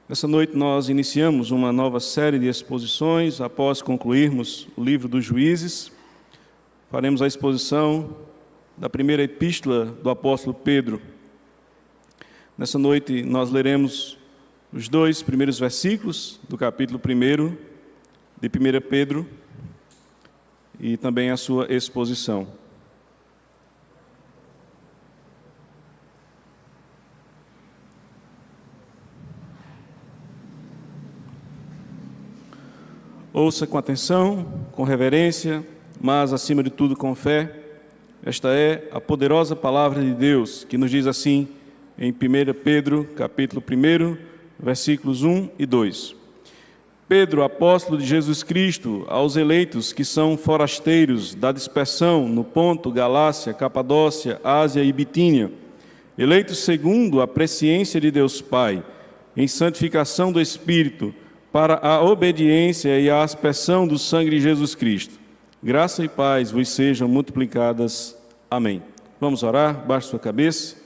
Nessa noite nós iniciamos uma nova série de exposições após concluirmos o livro dos Juízes. Faremos a exposição da primeira epístola do apóstolo Pedro. Nessa noite nós leremos os 2 primeiros versículos do capítulo 1 de 1 Pedro e também a sua exposição. Ouça com atenção, com reverência, mas acima de tudo com fé. Esta é a poderosa palavra de Deus, que nos diz assim em 1 Pedro, capítulo 1, versículos 1 e 2. Pedro, apóstolo de Jesus Cristo, aos eleitos que são forasteiros da dispersão no Ponto, Galácia, Capadócia, Ásia e Bitínia, eleitos segundo a presciência de Deus Pai, em santificação do Espírito, para a obediência e a aspersão do sangue de Jesus Cristo. Graça e paz vos sejam multiplicadas. Amém. Vamos orar, baixe sua cabeça.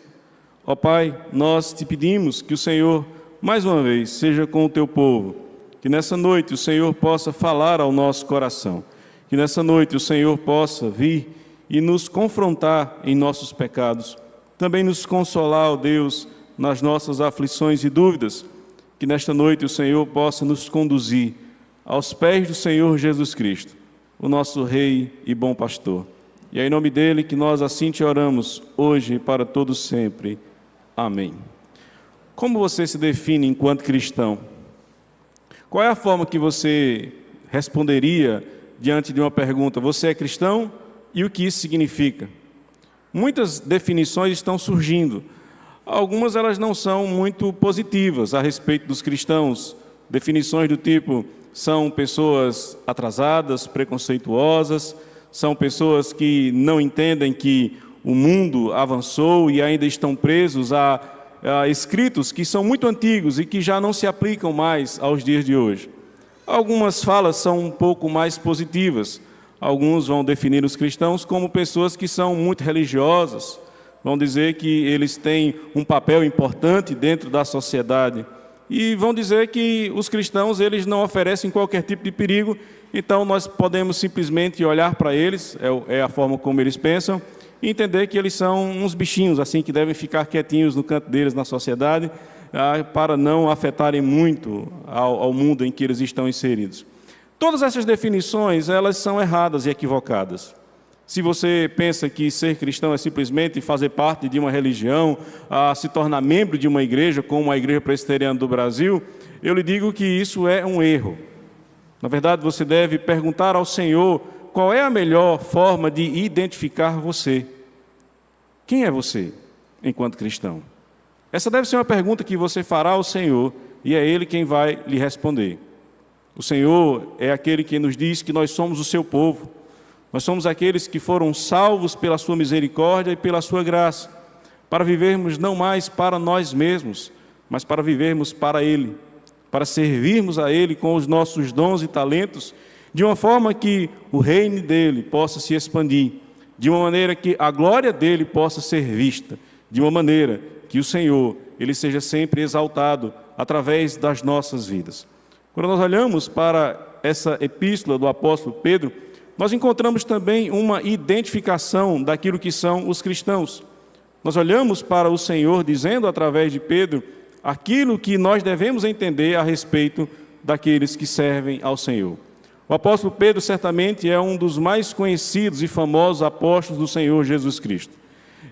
Ó Pai, nós te pedimos que o Senhor, mais uma vez, seja com o teu povo, que nessa noite o Senhor possa falar ao nosso coração, que nessa noite o Senhor possa vir e nos confrontar em nossos pecados, também nos consolar, ó Deus, nas nossas aflições e dúvidas, que nesta noite o Senhor possa nos conduzir aos pés do Senhor Jesus Cristo, o nosso Rei e bom pastor. E é em nome dele que nós assim te oramos, hoje e para todos sempre. Amém. Como você se define enquanto cristão? Qual é a forma que você responderia diante de uma pergunta? Você é cristão? E o que isso significa? Muitas definições estão surgindo. Algumas elas não são muito positivas a respeito dos cristãos. Definições do tipo, são pessoas atrasadas, preconceituosas, são pessoas que não entendem que o mundo avançou e ainda estão presos a escritos que são muito antigos e que já não se aplicam mais aos dias de hoje. Algumas falas são um pouco mais positivas. Alguns vão definir os cristãos como pessoas que são muito religiosas, vão dizer que eles têm um papel importante dentro da sociedade e vão dizer que os cristãos eles não oferecem qualquer tipo de perigo, então nós podemos simplesmente olhar para eles, é a forma como eles pensam, e entender que eles são uns bichinhos assim que devem ficar quietinhos no canto deles na sociedade para não afetarem muito ao mundo em que eles estão inseridos. Todas essas definições elas são erradas e equivocadas. Se você pensa que ser cristão é simplesmente fazer parte de uma religião, se tornar membro de uma igreja, como a Igreja Presbiteriana do Brasil, eu lhe digo que isso é um erro. Na verdade, você deve perguntar ao Senhor qual é a melhor forma de identificar você. Quem é você enquanto cristão? Essa deve ser uma pergunta que você fará ao Senhor e é Ele quem vai lhe responder. O Senhor é aquele que nos diz que nós somos o seu povo. Nós somos aqueles que foram salvos pela sua misericórdia e pela sua graça, para vivermos não mais para nós mesmos, mas para vivermos para Ele, para servirmos a Ele com os nossos dons e talentos, de uma forma que o reino dEle possa se expandir, de uma maneira que a glória dEle possa ser vista, de uma maneira que o Senhor, Ele seja sempre exaltado através das nossas vidas. Quando nós olhamos para essa epístola do apóstolo Pedro, nós encontramos também uma identificação daquilo que são os cristãos. Nós olhamos para o Senhor dizendo através de Pedro aquilo que nós devemos entender a respeito daqueles que servem ao Senhor. O apóstolo Pedro certamente é um dos mais conhecidos e famosos apóstolos do Senhor Jesus Cristo.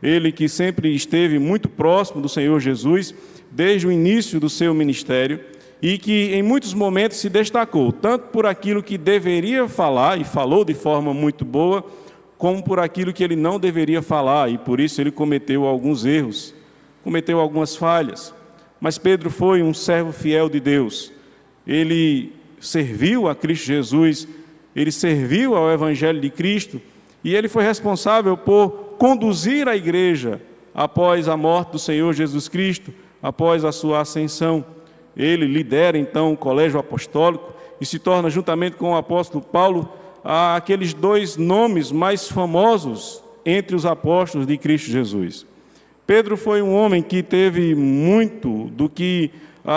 Ele que sempre esteve muito próximo do Senhor Jesus desde o início do seu ministério, e que em muitos momentos se destacou, tanto por aquilo que deveria falar, e falou de forma muito boa, como por aquilo que ele não deveria falar, e por isso ele cometeu alguns erros, cometeu algumas falhas. Mas Pedro foi um servo fiel de Deus, ele serviu a Cristo Jesus, ele serviu ao Evangelho de Cristo, e ele foi responsável por conduzir a igreja após a morte do Senhor Jesus Cristo, após a sua ascensão. Ele lidera então o colégio apostólico e se torna, juntamente com o apóstolo Paulo, aqueles 2 nomes mais famosos entre os apóstolos de Cristo Jesus. Pedro foi um homem que teve muito do que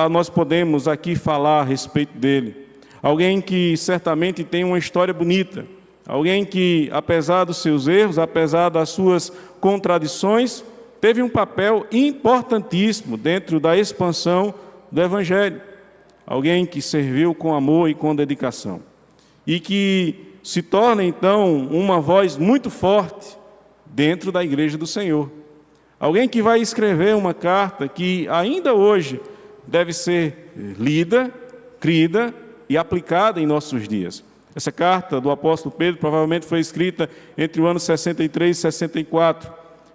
nós podemos aqui falar a respeito dele. Alguém que certamente tem uma história bonita, alguém que, apesar dos seus erros, apesar das suas contradições, teve um papel importantíssimo dentro da expansão do Evangelho. Alguém que serviu com amor e com dedicação. E que se torna, então, uma voz muito forte dentro da Igreja do Senhor. Alguém que vai escrever uma carta que ainda hoje deve ser lida, crida e aplicada em nossos dias. Essa carta do apóstolo Pedro provavelmente foi escrita entre o ano 63 e 64.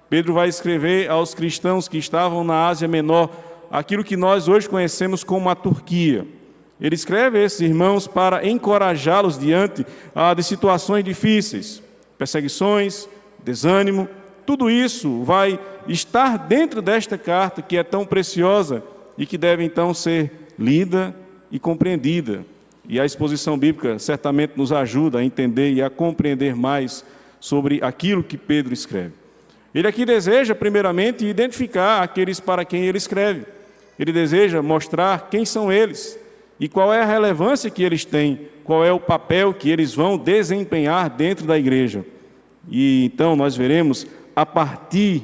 Pedro vai escrever aos cristãos que estavam na Ásia Menor, aquilo que nós hoje conhecemos como a Turquia. Ele escreve a esses irmãos para encorajá-los diante de situações difíceis, perseguições, desânimo. Tudo isso vai estar dentro desta carta que é tão preciosa e que deve então ser lida e compreendida. E a exposição bíblica certamente nos ajuda a entender e a compreender mais sobre aquilo que Pedro escreve. Ele aqui deseja, primeiramente, identificar aqueles para quem ele escreve. Ele deseja mostrar quem são eles e qual é a relevância que eles têm, qual é o papel que eles vão desempenhar dentro da igreja. E então nós veremos, a partir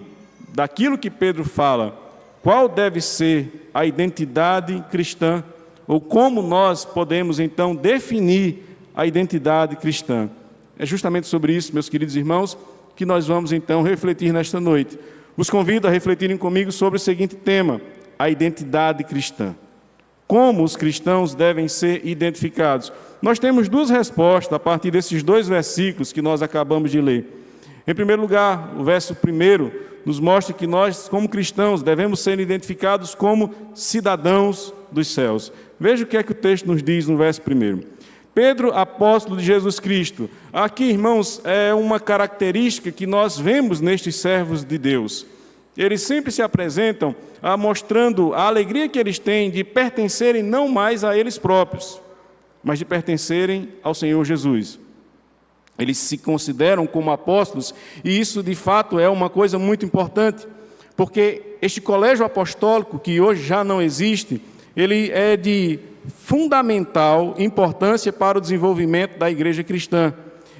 daquilo que Pedro fala, qual deve ser a identidade cristã, ou como nós podemos então definir a identidade cristã. É justamente sobre isso, meus queridos irmãos, que nós vamos então refletir nesta noite. Os convido a refletirem comigo sobre o seguinte tema: a identidade cristã. Como os cristãos devem ser identificados? Nós temos duas respostas a partir desses dois versículos que nós acabamos de ler. Em primeiro lugar, o verso 1 nos mostra que nós, como cristãos, devemos ser identificados como cidadãos dos céus. Veja o que é que o texto nos diz no verso 1. Pedro, apóstolo de Jesus Cristo. Aqui, irmãos, é uma característica que nós vemos nestes servos de Deus. Eles sempre se apresentam mostrando a alegria que eles têm de pertencerem não mais a eles próprios, mas de pertencerem ao Senhor Jesus. Eles se consideram como apóstolos, e isso de fato é uma coisa muito importante, porque este colégio apostólico, que hoje já não existe, ele é de fundamental importância para o desenvolvimento da igreja cristã.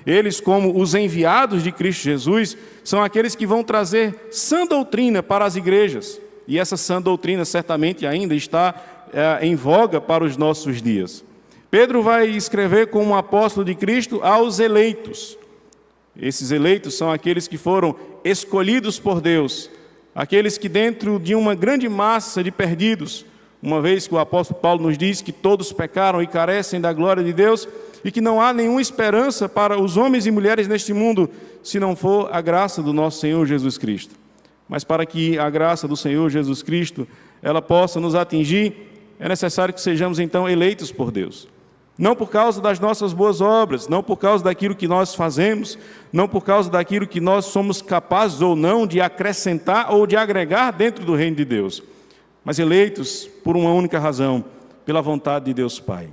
Eles, como os enviados de Cristo Jesus, são aqueles que vão trazer sã doutrina para as igrejas, e essa sã doutrina certamente ainda está em voga para os nossos dias. Pedro vai escrever como apóstolo de Cristo aos eleitos. Esses eleitos são aqueles que foram escolhidos por Deus, aqueles que dentro de uma grande massa de perdidos, uma vez que o apóstolo Paulo nos diz que todos pecaram e carecem da glória de Deus, e que não há nenhuma esperança para os homens e mulheres neste mundo, se não for a graça do nosso Senhor Jesus Cristo. Mas para que a graça do Senhor Jesus Cristo, ela possa nos atingir, é necessário que sejamos então eleitos por Deus. Não por causa das nossas boas obras, não por causa daquilo que nós fazemos, não por causa daquilo que nós somos capazes ou não de acrescentar ou de agregar dentro do reino de Deus, mas eleitos por uma única razão, pela vontade de Deus Pai.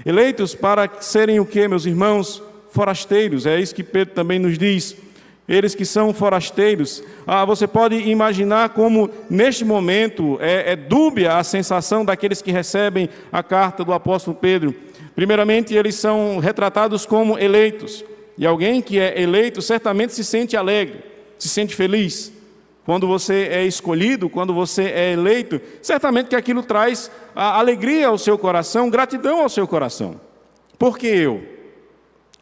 Eleitos para serem o quê, meus irmãos? Forasteiros, é isso que Pedro também nos diz. Eles que são forasteiros. Você pode imaginar como neste momento é dúbia a sensação daqueles que recebem a carta do apóstolo Pedro. Primeiramente, eles são retratados como eleitos. E alguém que é eleito certamente se sente alegre, se sente feliz. Quando você é escolhido, quando você é eleito, certamente que aquilo traz a alegria ao seu coração, gratidão ao seu coração. Por que eu?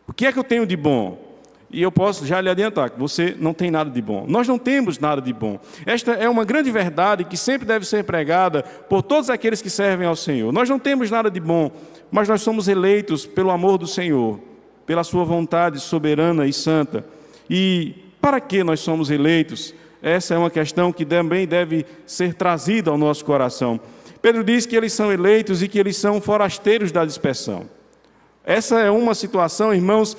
O que é que eu tenho de bom? E eu posso já lhe adiantar que você não tem nada de bom. Nós não temos nada de bom. Esta é uma grande verdade que sempre deve ser pregada por todos aqueles que servem ao Senhor. Nós não temos nada de bom, mas nós somos eleitos pelo amor do Senhor, pela sua vontade soberana e santa. E para que nós somos eleitos? Essa é uma questão que também deve ser trazida ao nosso coração. Pedro diz que eles são eleitos e que eles são forasteiros da dispersão. Essa é uma situação, irmãos,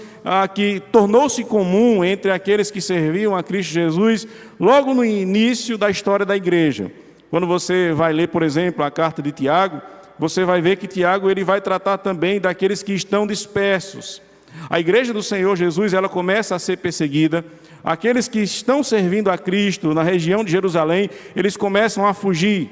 que tornou-se comum entre aqueles que serviam a Cristo Jesus logo no início da história da igreja. Quando você vai ler, por exemplo, a carta de Tiago, você vai ver que Tiago ele vai tratar também daqueles que estão dispersos. A igreja do Senhor Jesus, ela começa a ser perseguida. Aqueles que estão servindo a Cristo na região de Jerusalém, eles começam a fugir.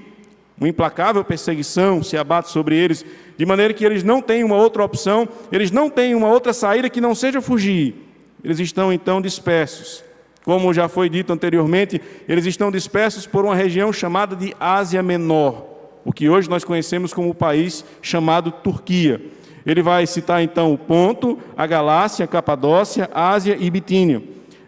uma implacável perseguição se abate sobre eles, de maneira que eles não têm uma outra opção, eles não têm uma outra saída que não seja fugir. Eles estão então dispersos. Como já foi dito anteriormente, eles estão dispersos por uma região chamada de Ásia Menor, o que hoje nós conhecemos como o país chamado Turquia. Ele vai citar então o Ponto, a Galácia, a Capadócia, a Ásia e Bitínia.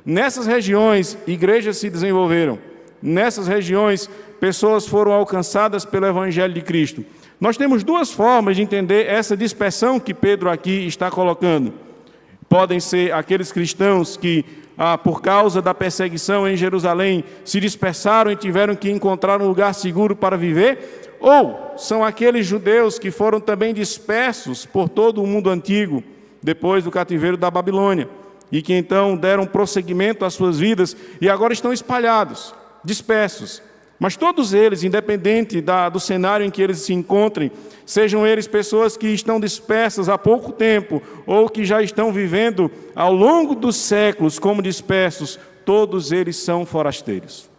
Nessas regiões, igrejas se desenvolveram. Nessas regiões, pessoas foram alcançadas pelo Evangelho de Cristo. Nós temos duas formas de entender essa dispersão que Pedro aqui está colocando. Podem ser aqueles cristãos que, por causa da perseguição em Jerusalém, se dispersaram e tiveram que encontrar um lugar seguro para viver, ou são aqueles judeus que foram também dispersos por todo o mundo antigo, depois do cativeiro da Babilônia, e que então deram prosseguimento às suas vidas e agora estão espalhados, dispersos. Mas todos eles, independente do cenário em que eles se encontrem, sejam eles pessoas que estão dispersas há pouco tempo ou que já estão vivendo ao longo dos séculos como dispersos, todos eles são forasteiros.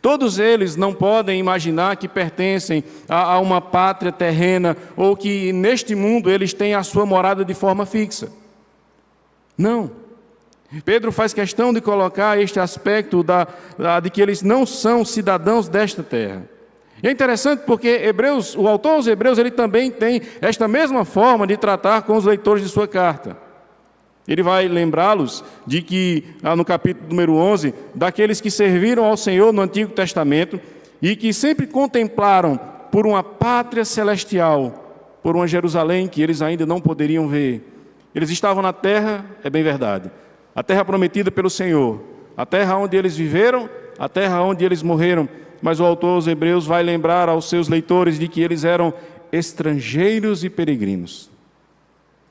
Todos eles não podem imaginar que pertencem a uma pátria terrena ou que neste mundo eles têm a sua morada de forma fixa. Não. Pedro faz questão de colocar este aspecto de que eles não são cidadãos desta terra. E é interessante porque o autor aos Hebreus ele também tem esta mesma forma de tratar com os leitores de sua carta. Ele vai lembrá-los de que, no capítulo número 11, daqueles que serviram ao Senhor no Antigo Testamento e que sempre contemplaram por uma pátria celestial, por uma Jerusalém que eles ainda não poderiam ver. Eles estavam na terra, é bem verdade, a terra prometida pelo Senhor, a terra onde eles viveram, a terra onde eles morreram, mas o autor aos Hebreus vai lembrar aos seus leitores de que eles eram estrangeiros e peregrinos.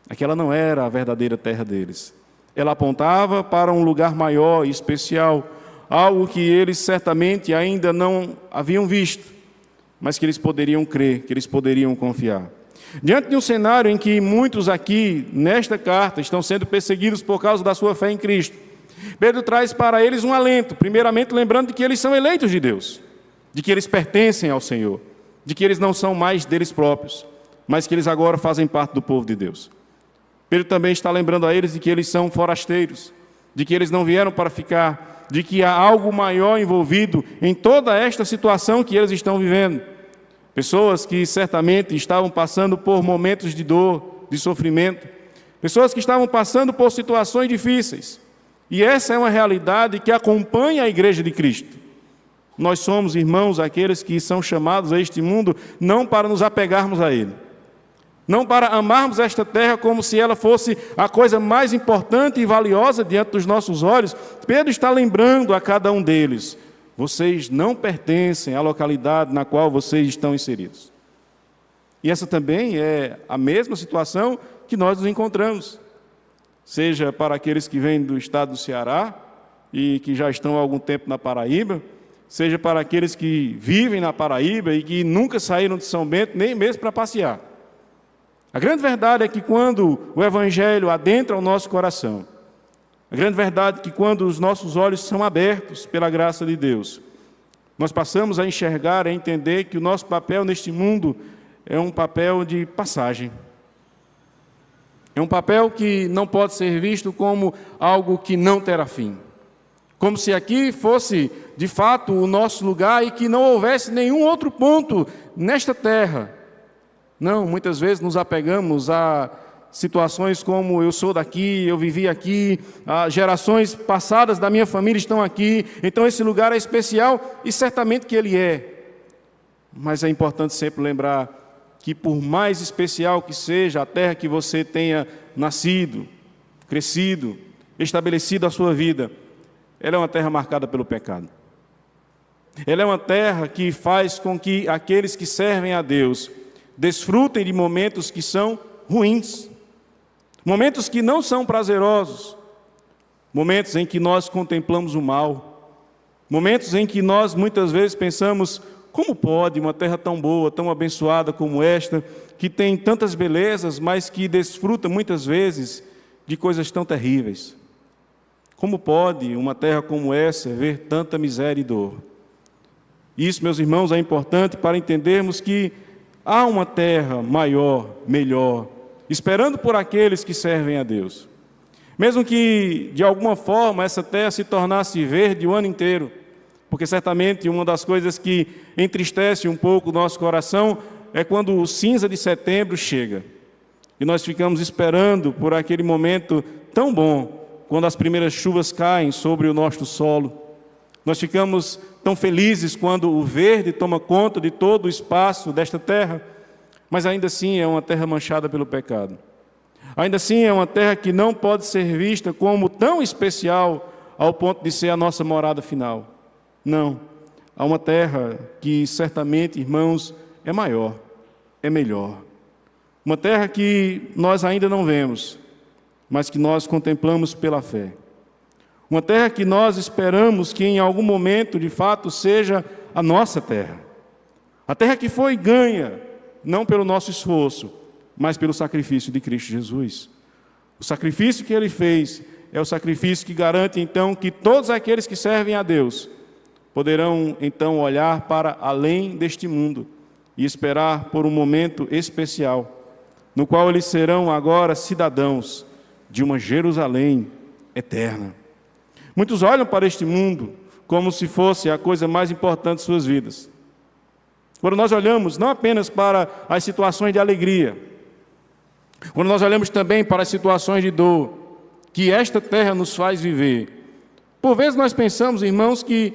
Aquela não era a verdadeira terra deles. Ela apontava para um lugar maior e especial, algo que eles certamente ainda não haviam visto, mas que eles poderiam crer, que eles poderiam confiar. Diante de um cenário em que muitos aqui, nesta carta, estão sendo perseguidos por causa da sua fé em Cristo, Pedro traz para eles um alento, primeiramente lembrando de que eles são eleitos de Deus, de que eles pertencem ao Senhor, de que eles não são mais deles próprios, mas que eles agora fazem parte do povo de Deus. Pedro também está lembrando a eles de que eles são forasteiros, de que eles não vieram para ficar, de que há algo maior envolvido em toda esta situação que eles estão vivendo. Pessoas que certamente estavam passando por momentos de dor, de sofrimento, pessoas que estavam passando por situações difíceis. E essa é uma realidade que acompanha a Igreja de Cristo. Nós somos, irmãos, aqueles que são chamados a este mundo não para nos apegarmos a ele, não para amarmos esta terra como se ela fosse a coisa mais importante e valiosa diante dos nossos olhos. Pedro está lembrando a cada um deles: vocês não pertencem à localidade na qual vocês estão inseridos. E essa também é a mesma situação que nós nos encontramos. Seja para aqueles que vêm do estado do Ceará e que já estão há algum tempo na Paraíba, seja para aqueles que vivem na Paraíba e que nunca saíram de São Bento, nem mesmo para passear. A grande verdade é que quando o Evangelho adentra o nosso coração, a grande verdade é que quando os nossos olhos são abertos pela graça de Deus, nós passamos a enxergar, a entender que o nosso papel neste mundo é um papel de passagem. É um papel que não pode ser visto como algo que não terá fim. Como se aqui fosse, de fato, o nosso lugar e que não houvesse nenhum outro ponto nesta terra. Não, muitas vezes nos apegamos a situações como: eu sou daqui, eu vivi aqui, gerações passadas da minha família estão aqui, então esse lugar é especial, e certamente que ele é. Mas é importante sempre lembrar que, por mais especial que seja a terra que você tenha nascido, crescido, estabelecido a sua vida, ela é uma terra marcada pelo pecado. Ela é uma terra que faz com que aqueles que servem a Deus desfrutem de momentos que são ruins, momentos que não são prazerosos, momentos em que nós contemplamos o mal, momentos em que nós muitas vezes pensamos: como pode uma terra tão boa, tão abençoada como esta, que tem tantas belezas, mas que desfruta muitas vezes de coisas tão terríveis? Como pode uma terra como essa ver tanta miséria e dor? Isso, meus irmãos, é importante para entendermos que há uma terra maior, melhor, esperando por aqueles que servem a Deus. Mesmo que, de alguma forma, essa terra se tornasse verde o ano inteiro, porque certamente uma das coisas que entristece um pouco o nosso coração é quando o cinza de setembro chega. E nós ficamos esperando por aquele momento tão bom, quando as primeiras chuvas caem sobre o nosso solo. Nós ficamos tão felizes quando o verde toma conta de todo o espaço desta terra, mas ainda assim é uma terra manchada pelo pecado. Ainda assim é uma terra que não pode ser vista como tão especial ao ponto de ser a nossa morada final. Não, há uma terra que certamente, irmãos, é maior, é melhor. Uma terra que nós ainda não vemos, mas que nós contemplamos pela fé. Uma terra que nós esperamos que em algum momento, de fato, seja a nossa terra. A terra que foi ganha, não pelo nosso esforço, mas pelo sacrifício de Cristo Jesus. O sacrifício que Ele fez é o sacrifício que garante, então, que todos aqueles que servem a Deus poderão, então, olhar para além deste mundo e esperar por um momento especial, no qual eles serão agora cidadãos de uma Jerusalém eterna. Muitos olham para este mundo como se fosse a coisa mais importante de suas vidas. Quando nós olhamos não apenas para as situações de alegria, quando nós olhamos também para as situações de dor, que esta terra nos faz viver, por vezes nós pensamos, irmãos, que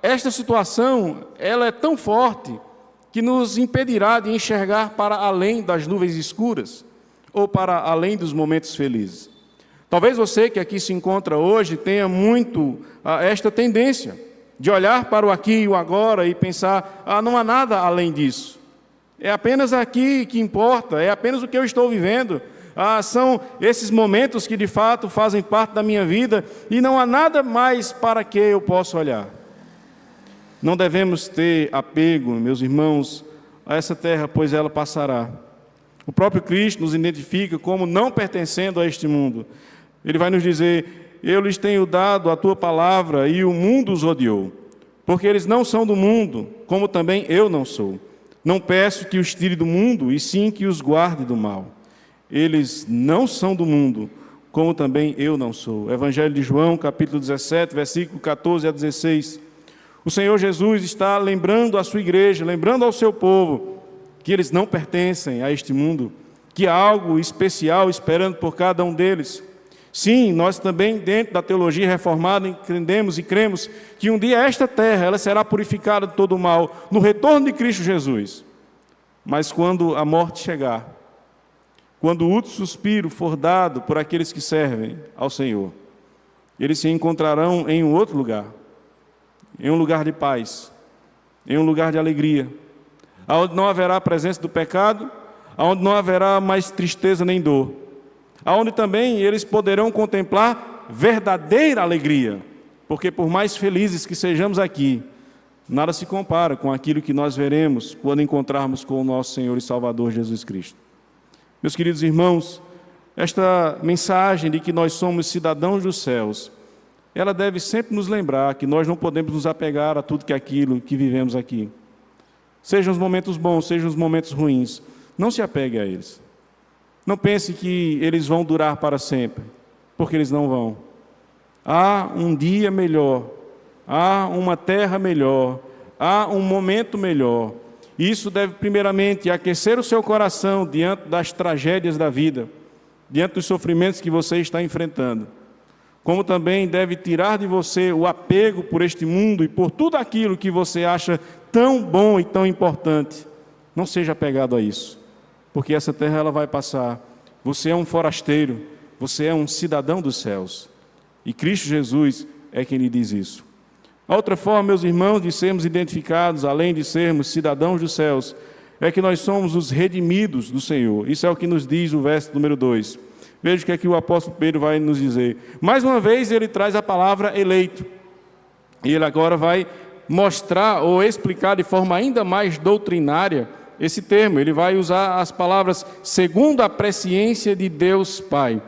esta situação ela é tão forte que nos impedirá de enxergar para além das nuvens escuras ou para além dos momentos felizes. Talvez você que aqui se encontra hoje tenha muito esta tendência de olhar para o aqui e o agora e pensar, não há nada além disso. É apenas aqui que importa, é apenas o que eu estou vivendo. São esses momentos que de fato fazem parte da minha vida e não há nada mais para que eu possa olhar. Não devemos ter apego, meus irmãos, a essa terra, pois ela passará. O próprio Cristo nos identifica como não pertencendo a este mundo. Ele vai nos dizer, eu lhes tenho dado a tua palavra e o mundo os odiou, porque eles não são do mundo, como também eu não sou. Não peço que os tire do mundo, e sim que os guarde do mal. Eles não são do mundo, como também eu não sou. Evangelho de João, capítulo 17, versículo 14 a 16. O Senhor Jesus está lembrando à sua igreja, lembrando ao seu povo, que eles não pertencem a este mundo, que há algo especial esperando por cada um deles. Sim, nós também, dentro da teologia reformada, entendemos e cremos que um dia esta terra ela será purificada de todo o mal, no retorno de Cristo Jesus. Mas quando a morte chegar, quando o último suspiro for dado por aqueles que servem ao Senhor, eles se encontrarão em um outro lugar, em um lugar de paz, em um lugar de alegria, onde não haverá a presença do pecado, onde não haverá mais tristeza nem dor, onde também eles poderão contemplar verdadeira alegria, porque por mais felizes que sejamos aqui, nada se compara com aquilo que nós veremos quando encontrarmos com o nosso Senhor e Salvador Jesus Cristo. Meus queridos irmãos, esta mensagem de que nós somos cidadãos dos céus, ela deve sempre nos lembrar que nós não podemos nos apegar a tudo que aquilo que vivemos aqui. Sejam os momentos bons, sejam os momentos ruins, não se apegue a eles. Não pense que eles vão durar para sempre, porque eles não vão. Há um dia melhor, há uma terra melhor, há um momento melhor. Isso deve primeiramente aquecer o seu coração diante das tragédias da vida, diante dos sofrimentos que você está enfrentando. Como também deve tirar de você o apego por este mundo e por tudo aquilo que você acha tão bom e tão importante. Não seja apegado a isso, porque essa terra ela vai passar. Você é um forasteiro, você é um cidadão dos céus. E Cristo Jesus é quem lhe diz isso. A outra forma, meus irmãos, de sermos identificados, além de sermos cidadãos dos céus, é que nós somos os redimidos do Senhor. Isso é o que nos diz o verso número 2. Veja o que aqui o apóstolo Pedro vai nos dizer. Mais uma vez ele traz a palavra eleito. E ele agora vai mostrar ou explicar de forma ainda mais doutrinária esse termo. Ele vai usar as palavras segundo a presciência de Deus Pai.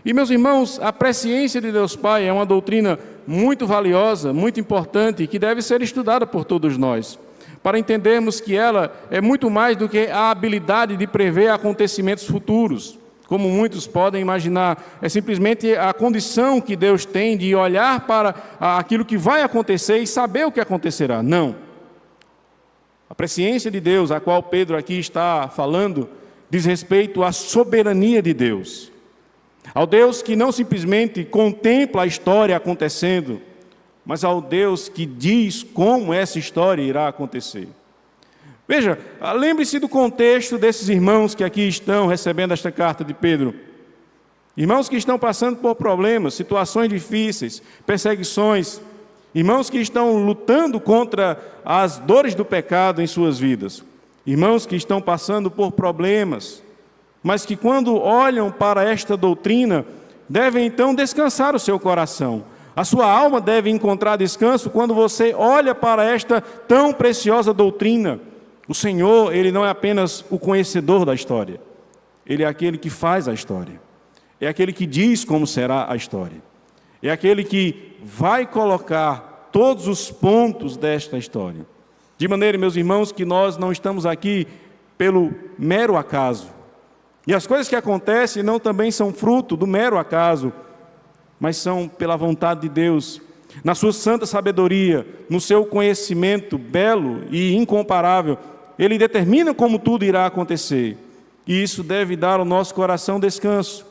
E, meus irmãos, a presciência de Deus Pai é uma doutrina muito valiosa, muito importante, que deve ser estudada por todos nós, para entendermos que ela é muito mais do que a habilidade de prever acontecimentos futuros, como muitos podem imaginar. É simplesmente a condição que Deus tem de olhar para aquilo que vai acontecer e saber o que acontecerá. Não. A presciência de Deus, a qual Pedro aqui está falando, diz respeito à soberania de Deus. Ao Deus que não simplesmente contempla a história acontecendo, mas ao Deus que diz como essa história irá acontecer. Veja, lembre-se do contexto desses irmãos que aqui estão recebendo esta carta de Pedro. Irmãos que estão passando por problemas, situações difíceis, perseguições. Irmãos que estão lutando contra as dores do pecado em suas vidas. Irmãos que estão passando por problemas, mas que quando olham para esta doutrina, devem então descansar o seu coração. A sua alma deve encontrar descanso quando você olha para esta tão preciosa doutrina. O Senhor, Ele não é apenas o conhecedor da história. Ele é aquele que faz a história. É aquele que diz como será a história. É aquele que vai colocar todos os pontos desta história. De maneira, meus irmãos, que nós não estamos aqui pelo mero acaso. E as coisas que acontecem não também são fruto do mero acaso, mas são pela vontade de Deus, na sua santa sabedoria, no seu conhecimento belo e incomparável. Ele determina como tudo irá acontecer. E isso deve dar ao nosso coração descanso,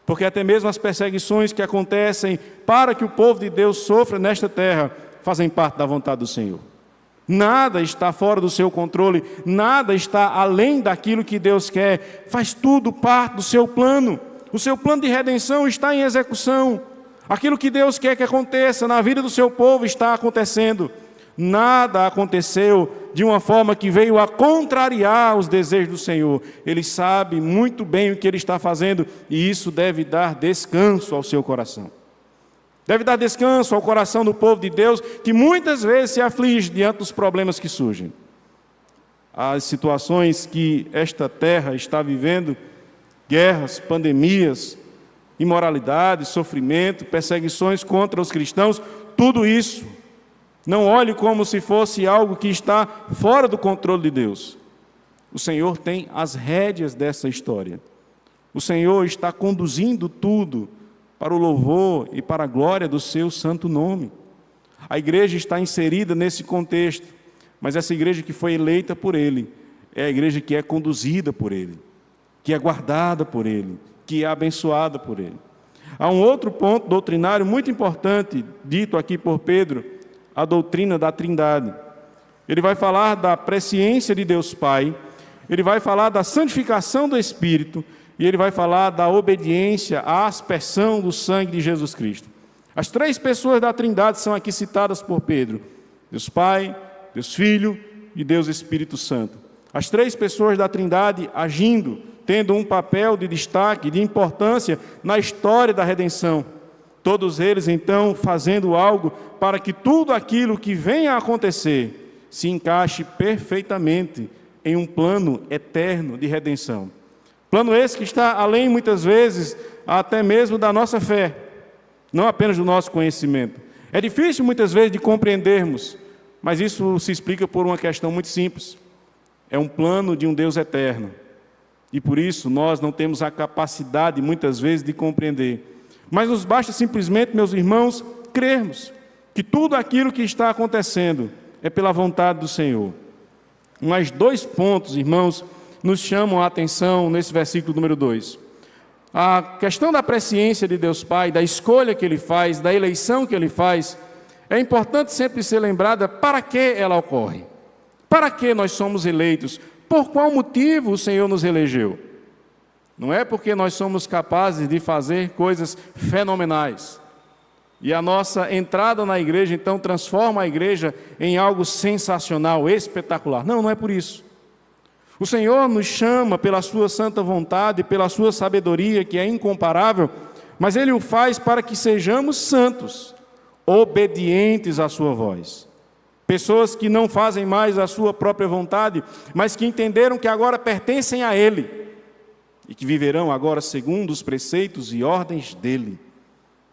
porque até mesmo as perseguições que acontecem para que o povo de Deus sofra nesta terra, fazem parte da vontade do Senhor. Nada está fora do seu controle, nada está além daquilo que Deus quer, faz tudo parte do seu plano. O seu plano de redenção está em execução. Aquilo que Deus quer que aconteça na vida do seu povo está acontecendo. Nada aconteceu de uma forma que veio a contrariar os desejos do Senhor. Ele sabe muito bem o que Ele está fazendo e isso deve dar descanso ao seu coração. Deve dar descanso ao coração do povo de Deus, que muitas vezes se aflige diante dos problemas que surgem. As situações que esta terra está vivendo, guerras, pandemias, imoralidade, sofrimento, perseguições contra os cristãos, tudo isso, não olhe como se fosse algo que está fora do controle de Deus. O Senhor tem as rédeas dessa história. O Senhor está conduzindo tudo para o louvor e para a glória do seu santo nome. A igreja está inserida nesse contexto, mas essa igreja que foi eleita por Ele, é a igreja que é conduzida por Ele, que é guardada por Ele, que é abençoada por Ele. Há um outro ponto doutrinário muito importante, dito aqui por Pedro, a doutrina da Trindade. Ele vai falar da presciência de Deus Pai, ele vai falar da santificação do Espírito, e ele vai falar da obediência à aspersão do sangue de Jesus Cristo. As três pessoas da Trindade são aqui citadas por Pedro: Deus Pai, Deus Filho e Deus Espírito Santo. As três pessoas da Trindade agindo, tendo um papel de destaque, de importância na história da redenção. Todos eles, então, fazendo algo para que tudo aquilo que venha a acontecer se encaixe perfeitamente em um plano eterno de redenção. Plano esse que está além, muitas vezes, até mesmo da nossa fé, não apenas do nosso conhecimento. É difícil, muitas vezes, de compreendermos, mas isso se explica por uma questão muito simples. É um plano de um Deus eterno. E por isso nós não temos a capacidade, muitas vezes, de compreender. Mas nos basta simplesmente, meus irmãos, crermos que tudo aquilo que está acontecendo é pela vontade do Senhor. Mas dois pontos, irmãos, nos chamam a atenção nesse versículo número 2. A questão da presciência de Deus Pai, da escolha que Ele faz, da eleição que Ele faz, é importante sempre ser lembrada para que ela ocorre. Para que nós somos eleitos? Por qual motivo o Senhor nos elegeu? Não é porque nós somos capazes de fazer coisas fenomenais. E a nossa entrada na igreja, então, transforma a igreja em algo sensacional, espetacular. Não, não é por isso. O Senhor nos chama pela sua santa vontade, pela sua sabedoria, que é incomparável, mas Ele o faz para que sejamos santos, obedientes à sua voz. Pessoas que não fazem mais a sua própria vontade, mas que entenderam que agora pertencem a Ele. e que viverão agora segundo os preceitos e ordens dele.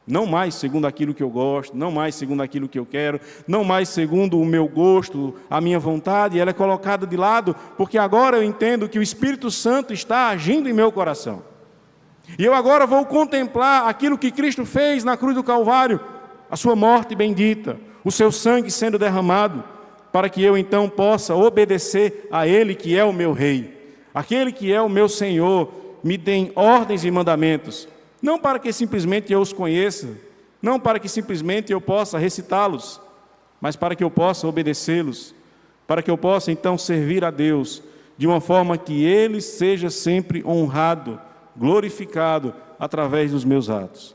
Não mais segundo aquilo que eu gosto, não mais segundo aquilo que eu quero, não mais segundo o meu gosto, a minha vontade, ela é colocada de lado, porque agora eu entendo que o Espírito Santo está agindo em meu coração. E eu agora vou contemplar aquilo que Cristo fez na cruz do Calvário, a sua morte bendita, o seu sangue sendo derramado, para que eu então possa obedecer a Ele que é o meu Rei, aquele que é o meu Senhor, me dê ordens e mandamentos, não para que simplesmente eu os conheça, não para que simplesmente eu possa recitá-los, mas para que eu possa obedecê-los, para que eu possa então servir a Deus de uma forma que Ele seja sempre honrado, glorificado através dos meus atos.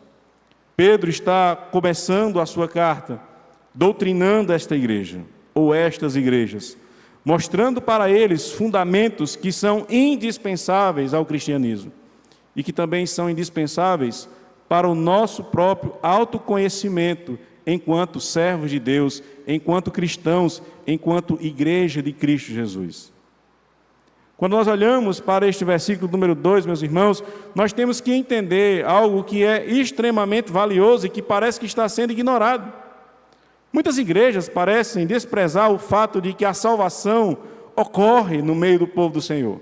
Pedro está começando a sua carta, doutrinando esta igreja, ou estas igrejas, mostrando para eles fundamentos que são indispensáveis ao cristianismo e que também são indispensáveis para o nosso próprio autoconhecimento enquanto servos de Deus, enquanto cristãos, enquanto igreja de Cristo Jesus. Quando nós olhamos para este versículo número 2, meus irmãos, nós temos que entender algo que é extremamente valioso e que parece que está sendo ignorado. Muitas igrejas parecem desprezar o fato de que a salvação ocorre no meio do povo do Senhor.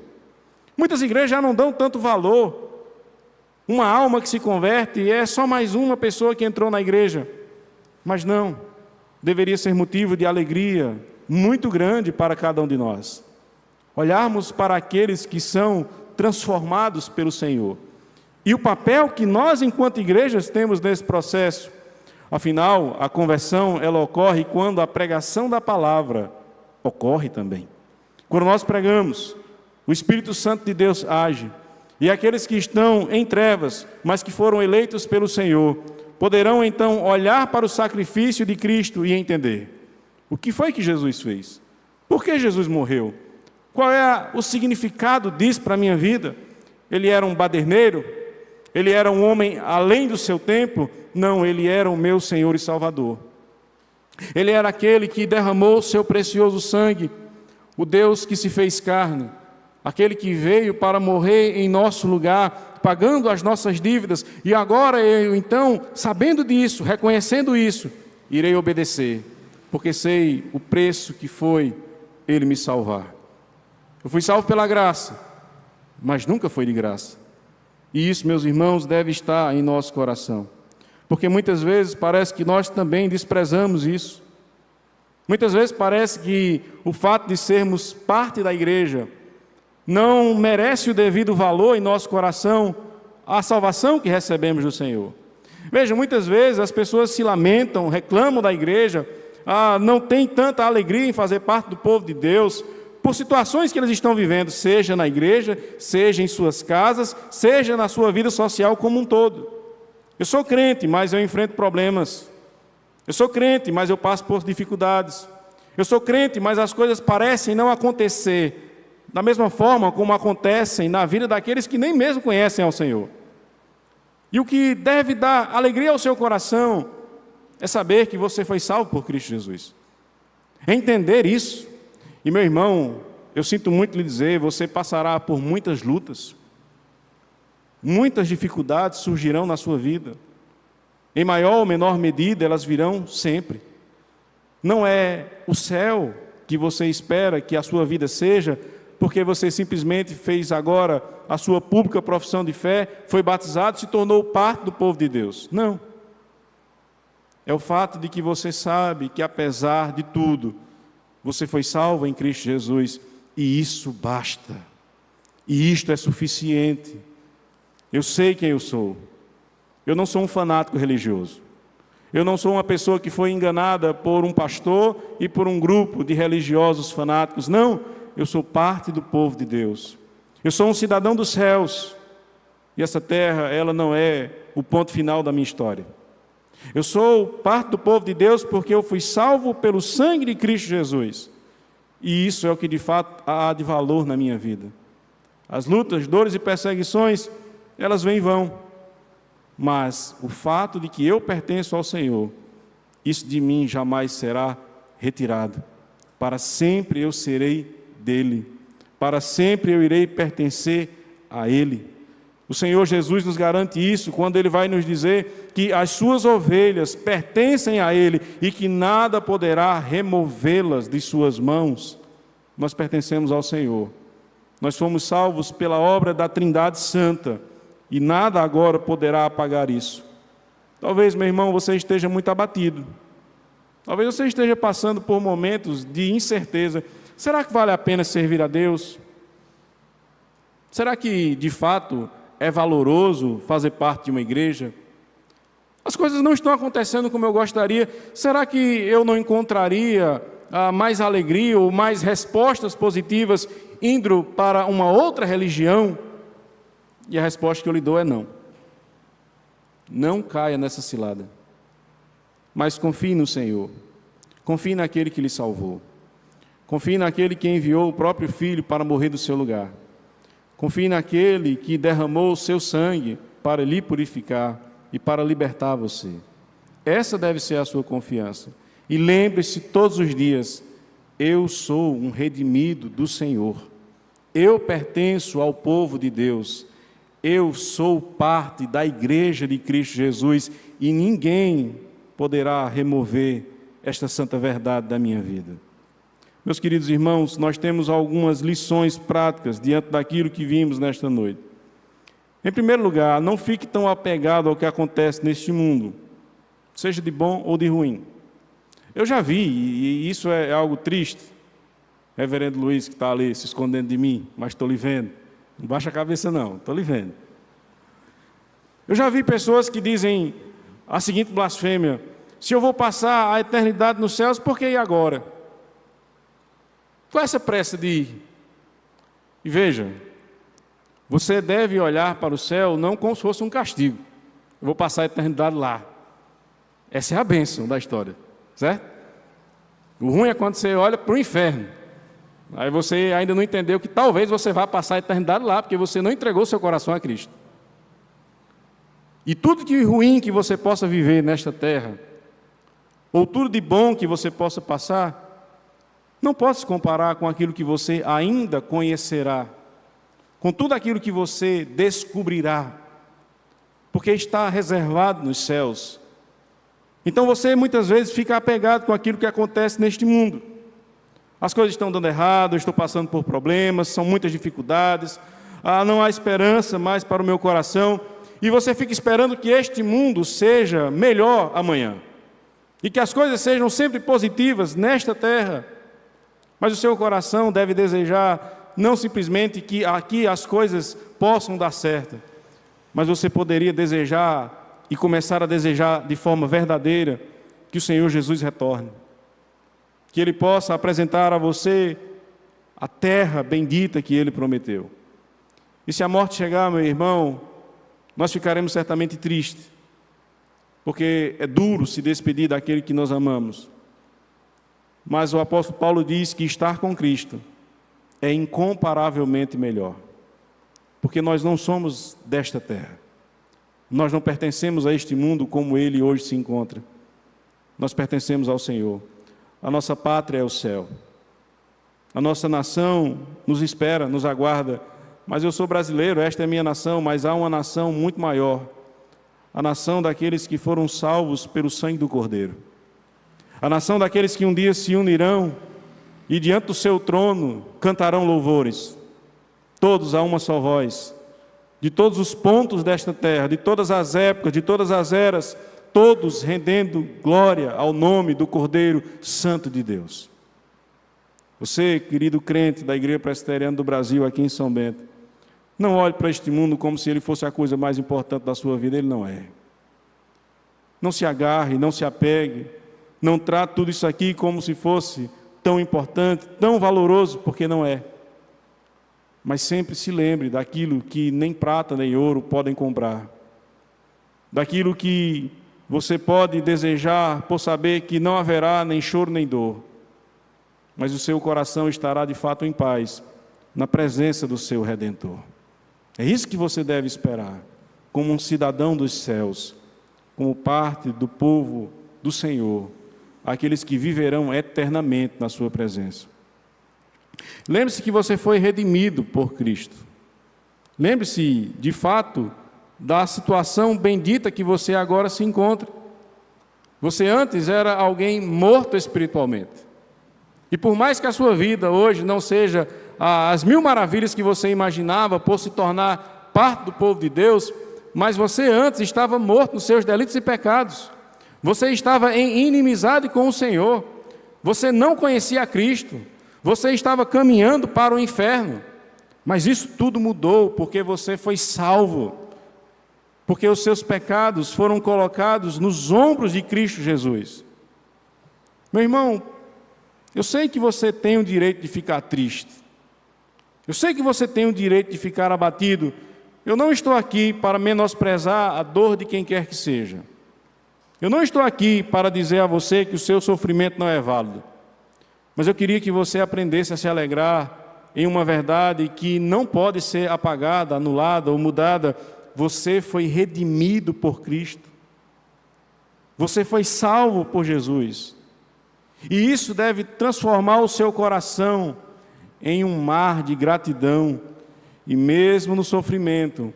Muitas igrejas já não dão tanto valor. Uma alma que se converte é só mais uma pessoa que entrou na igreja. Mas não, deveria ser motivo de alegria muito grande para cada um de nós. Olharmos para aqueles que são transformados pelo Senhor. E o papel que nós, enquanto igrejas, temos nesse processo. Afinal, a conversão, ela ocorre quando a pregação da palavra ocorre também. Quando nós pregamos, o Espírito Santo de Deus age. E aqueles que estão em trevas, mas que foram eleitos pelo Senhor, poderão então olhar para o sacrifício de Cristo e entender o que foi que Jesus fez. Por que Jesus morreu? Qual é o significado disso para a minha vida? Ele era um baderneiro? Ele era um homem além do seu tempo? Não, ele era o meu Senhor e Salvador. Ele era aquele que derramou o seu precioso sangue, o Deus que se fez carne, aquele que veio para morrer em nosso lugar, pagando as nossas dívidas, e agora eu então, sabendo disso, reconhecendo isso, irei obedecer, porque sei o preço que foi Ele me salvar. Eu fui salvo pela graça, mas nunca foi de graça. E isso, meus irmãos, deve estar em nosso coração. Porque muitas vezes parece que nós também desprezamos isso. Muitas vezes parece que o fato de sermos parte da igreja não merece o devido valor em nosso coração à salvação que recebemos do Senhor. Veja, muitas vezes as pessoas se lamentam, reclamam da igreja, não têm tanta alegria em fazer parte do povo de Deus, por situações que eles estão vivendo, seja na igreja, seja em suas casas, seja na sua vida social como um todo. Eu sou crente, mas eu enfrento problemas. Eu sou crente, mas eu passo por dificuldades. Eu sou crente, mas as coisas parecem não acontecer da mesma forma como acontecem na vida daqueles que nem mesmo conhecem ao Senhor. E o que deve dar alegria ao seu coração é saber que você foi salvo por Cristo Jesus. É entender isso. E, meu irmão, eu sinto muito lhe dizer, você passará por muitas lutas. Muitas dificuldades surgirão na sua vida. Em maior ou menor medida, elas virão sempre. Não é o céu que você espera que a sua vida seja, porque você simplesmente fez agora a sua pública profissão de fé, foi batizado e se tornou parte do povo de Deus. Não. É o fato de que você sabe que, apesar de tudo, você foi salvo em Cristo Jesus, e isso basta. E isto é suficiente. Eu sei quem eu sou. Eu não sou um fanático religioso. Eu não sou uma pessoa que foi enganada por um pastor e por um grupo de religiosos fanáticos. Não, eu sou parte do povo de Deus. Eu sou um cidadão dos céus. E essa terra, ela não é o ponto final da minha história. Eu sou parte do povo de Deus porque eu fui salvo pelo sangue de Cristo Jesus. E isso é o que de fato há de valor na minha vida. As lutas, dores e perseguições, elas vêm e vão. Mas o fato de que eu pertenço ao Senhor, isso de mim jamais será retirado. Para sempre eu serei dele. Para sempre eu irei pertencer a Ele. O Senhor Jesus nos garante isso quando Ele vai nos dizer que as suas ovelhas pertencem a Ele e que nada poderá removê-las de suas mãos. Nós pertencemos ao Senhor. Nós fomos salvos pela obra da Trindade Santa e nada agora poderá apagar isso. Talvez, meu irmão, você esteja muito abatido. Talvez você esteja passando por momentos de incerteza. Será que vale a pena servir a Deus? Será que, de fato, é valoroso fazer parte de uma igreja? As coisas não estão acontecendo como eu gostaria. Será que eu não encontraria mais alegria ou mais respostas positivas indo para uma outra religião? E a resposta que eu lhe dou é não. Não caia nessa cilada. Mas confie no Senhor. Confie naquele que lhe salvou. Confie naquele que enviou o próprio Filho para morrer do seu lugar. Confie naquele que derramou o seu sangue para lhe purificar e para libertar você. Essa deve ser a sua confiança. E lembre-se todos os dias, eu sou um redimido do Senhor. Eu pertenço ao povo de Deus. Eu sou parte da igreja de Cristo Jesus e ninguém poderá remover esta santa verdade da minha vida. Meus queridos irmãos, nós temos algumas lições práticas diante daquilo que vimos nesta noite. Em primeiro lugar, não fique tão apegado ao que acontece neste mundo, seja de bom ou de ruim. Eu já vi, e isso é algo triste, reverendo Luiz que está ali se escondendo de mim, mas estou lhe vendo. Não baixa a cabeça não, estou lhe vendo. Eu já vi pessoas que dizem a seguinte blasfêmia: se eu vou passar a eternidade nos céus, por que ir agora? Qual é essa pressa de ir? E veja, você deve olhar para o céu não como se fosse um castigo. Eu vou passar a eternidade lá. Essa é a bênção da história, certo? O ruim é quando você olha para o inferno. Aí você ainda não entendeu que talvez você vá passar a eternidade lá, porque você não entregou seu coração a Cristo. E tudo de ruim que você possa viver nesta terra, ou tudo de bom que você possa passar, não pode se comparar com aquilo que você ainda conhecerá, com tudo aquilo que você descobrirá, porque está reservado nos céus. Então você muitas vezes fica apegado com aquilo que acontece neste mundo. As coisas estão dando errado, eu estou passando por problemas, são muitas dificuldades, não há esperança mais para o meu coração, e você fica esperando que este mundo seja melhor amanhã, e que as coisas sejam sempre positivas nesta terra. Mas o seu coração deve desejar não simplesmente que aqui as coisas possam dar certo, mas você poderia desejar e começar a desejar de forma verdadeira que o Senhor Jesus retorne, que Ele possa apresentar a você a terra bendita que Ele prometeu. E se a morte chegar, meu irmão, nós ficaremos certamente tristes, porque é duro se despedir daquele que nós amamos. Mas o apóstolo Paulo diz que estar com Cristo é incomparavelmente melhor, porque nós não somos desta terra, nós não pertencemos a este mundo como ele hoje se encontra, nós pertencemos ao Senhor, a nossa pátria é o céu, a nossa nação nos espera, nos aguarda, mas eu sou brasileiro, esta é a minha nação, mas há uma nação muito maior, a nação daqueles que foram salvos pelo sangue do Cordeiro. A nação daqueles que um dia se unirão e diante do seu trono cantarão louvores, todos a uma só voz, de todos os pontos desta terra, de todas as épocas, de todas as eras, todos rendendo glória ao nome do Cordeiro Santo de Deus. Você, querido crente da Igreja Presbiteriana do Brasil, aqui em São Bento, não olhe para este mundo como se ele fosse a coisa mais importante da sua vida, ele não é. Não se agarre, não se apegue, não trate tudo isso aqui como se fosse tão importante, tão valoroso, porque não é. Mas sempre se lembre daquilo que nem prata nem ouro podem comprar, daquilo que você pode desejar por saber que não haverá nem choro nem dor, mas o seu coração estará de fato em paz, na presença do seu Redentor. É isso que você deve esperar, como um cidadão dos céus, como parte do povo do Senhor, aqueles que viverão eternamente na sua presença. Lembre-se que você foi redimido por Cristo. Lembre-se, de fato, da situação bendita que você agora se encontra. Você antes era alguém morto espiritualmente. E por mais que a sua vida hoje não seja as mil maravilhas que você imaginava por se tornar parte do povo de Deus, mas você antes estava morto nos seus delitos e pecados. Você estava em inimizade com o Senhor. Você não conhecia a Cristo. Você estava caminhando para o inferno. Mas isso tudo mudou porque você foi salvo. Porque os seus pecados foram colocados nos ombros de Cristo Jesus. Meu irmão, eu sei que você tem o direito de ficar triste. Eu sei que você tem o direito de ficar abatido. Eu não estou aqui para menosprezar a dor de quem quer que seja. Eu não estou aqui para dizer a você que o seu sofrimento não é válido. Mas eu queria que você aprendesse a se alegrar em uma verdade que não pode ser apagada, anulada ou mudada. Você foi redimido por Cristo. Você foi salvo por Jesus. E isso deve transformar o seu coração em um mar de gratidão. E mesmo no sofrimento,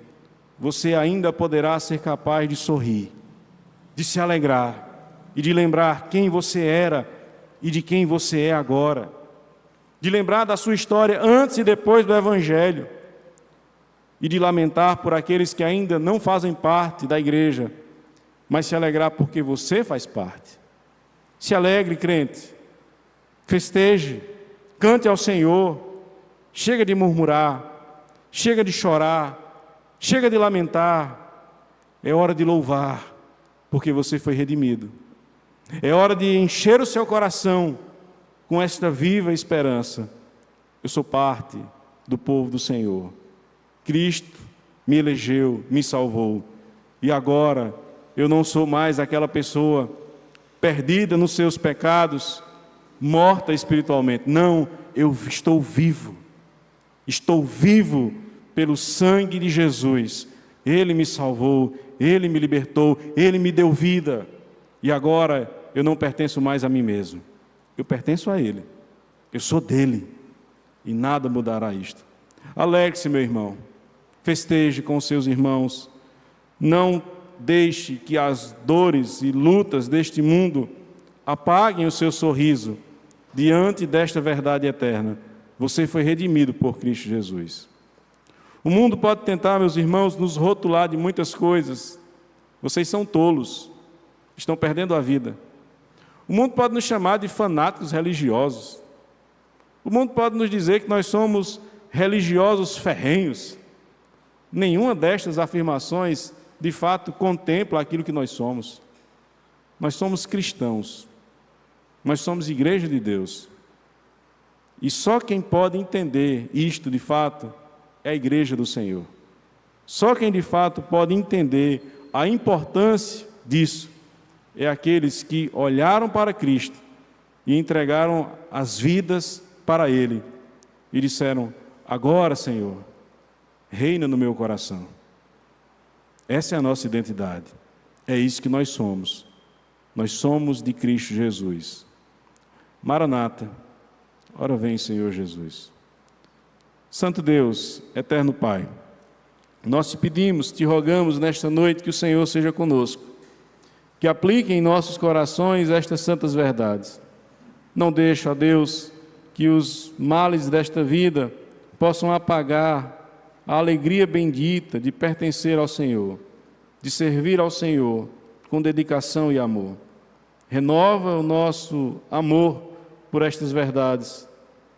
você ainda poderá ser capaz de sorrir, de se alegrar e de lembrar quem você era e de quem você é agora. De lembrar da sua história antes e depois do Evangelho. E de lamentar por aqueles que ainda não fazem parte da igreja, mas se alegrar porque você faz parte. Se alegre, crente. Festeje, cante ao Senhor. Chega de murmurar, chega de chorar, chega de lamentar. É hora de louvar, porque você foi redimido. É hora de encher o seu coração com esta viva esperança. Eu sou parte do povo do Senhor. Cristo me elegeu, me salvou. E agora eu não sou mais aquela pessoa perdida nos seus pecados, morta espiritualmente. Não, eu estou vivo. Estou vivo pelo sangue de Jesus. Ele me salvou, Ele me libertou, Ele me deu vida. E agora eu não pertenço mais a mim mesmo. Eu pertenço a Ele. Eu sou dele. E nada mudará isto. Alegre-se, meu irmão. Festeje com os seus irmãos. Não deixe que as dores e lutas deste mundo apaguem o seu sorriso diante desta verdade eterna. Você foi redimido por Cristo Jesus. O mundo pode tentar, meus irmãos, nos rotular de muitas coisas. Vocês são tolos, estão perdendo a vida. O mundo pode nos chamar de fanáticos religiosos. O mundo pode nos dizer que nós somos religiosos ferrenhos. Nenhuma destas afirmações, de fato, contempla aquilo que nós somos. Nós somos cristãos. Nós somos igreja de Deus. E só quem pode entender isto, de fato, é a igreja do Senhor. Só quem, de fato, pode entender a importância disso é aqueles que olharam para Cristo e entregaram as vidas para Ele e disseram: agora, Senhor, reina no meu coração. Essa é a nossa identidade. É isso que nós somos. Nós somos de Cristo Jesus. Maranata, ora vem, Senhor Jesus. Santo Deus, eterno Pai, nós te pedimos, te rogamos nesta noite que o Senhor seja conosco, que aplique em nossos corações estas santas verdades. Não deixe, ó Deus, que os males desta vida possam apagar a alegria bendita de pertencer ao Senhor, de servir ao Senhor com dedicação e amor. Renova o nosso amor por estas verdades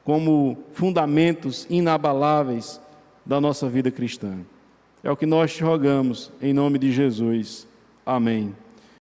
como fundamentos inabaláveis da nossa vida cristã. É o que nós te rogamos, em nome de Jesus. Amém.